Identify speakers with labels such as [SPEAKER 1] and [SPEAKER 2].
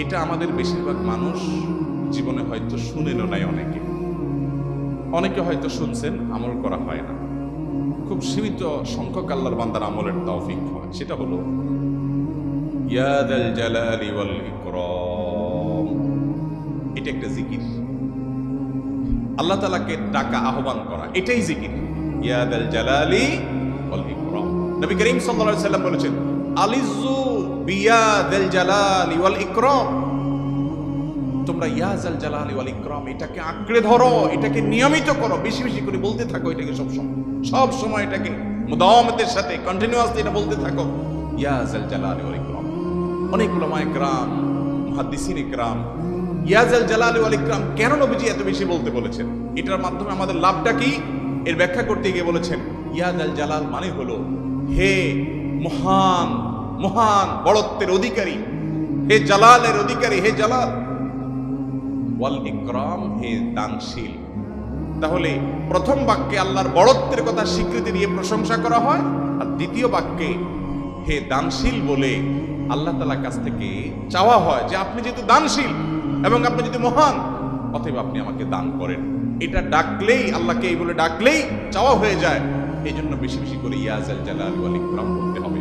[SPEAKER 1] এটা আমাদের বেশিরভাগ মানুষ জীবনে হয়তো শুনেনও নাই, অনেকে হয়তো শুনছেন, আমল করা হয় না। খুব সীমিত সংখ্যক আল্লাহর বান্দার আমলের তৌফিক হয়। সেটা হলো ইয়া যাল জালালি ওয়াল ইকরাম। এটা একটা জিকির, আল্লাহ তাআলাকে ডাকা, আহ্বান করা, এটাই জিকির। ইয়া যাল জালালি ওয়াল ইকরাম। নবী করিম সাল্লাল্লাহু আলাইহি সাল্লাম বলেছেন, আলিজু বিয়া যাল জালালি ওয়াল ইকরাম। তোমরা ইয়া যাল জালালি ওয়াল ইকরাম এটাকে আঁকড়ে ধরো, এটাকে নিয়মিত করো, বেশি বেশি করে বলতে থাকো এটাকে, সব সময় এটাকে মুদাওয়ামাতের সাথে কন্টিনিউয়াসলি এটা বলতে থাকো, ইয়া যাল জালালি ওয়াল ইকরাম। অনেক উলামায়ে কেরাম, মুহাদ্দিসিনে কেরাম ইয়া যাল জালালি ওয়াল ইকরাম কেন নবীজি এত বেশি বলতে বলেছেন, এটার মাধ্যমে আমাদের লাভটা কি, এর ব্যাখ্যা করতে গিয়ে বলেছেন ইয়া যাল জালাল মানে হলো হে মহান, মহান বড়ত্বের অধিকারী, হে জালালের অধিকারী, হে জালাল, ওয়াল ইকরাম হে দানশীল। তাহলে প্রথম বাক্যে আল্লাহর বড়ত্বের কথা স্বীকৃতি দিয়ে প্রশংসা করা হয়, আর দ্বিতীয় বাক্যে হে দানশীল বলে আল্লাহ তাআলার কাছ থেকে চাওয়া হয় যে আপনি যেহেতু দানশীল এবং আপনি যদি মহান, অতএব আপনি আমাকে দান করেন। এটা ডাকলেই, আল্লাহকে এই বলে ডাকলেই চাওয়া হয়ে যায়। এই জন্য বেশি বেশি করে ইয়া যাল জালালি ওয়াল ইকরাম বলতে হবে।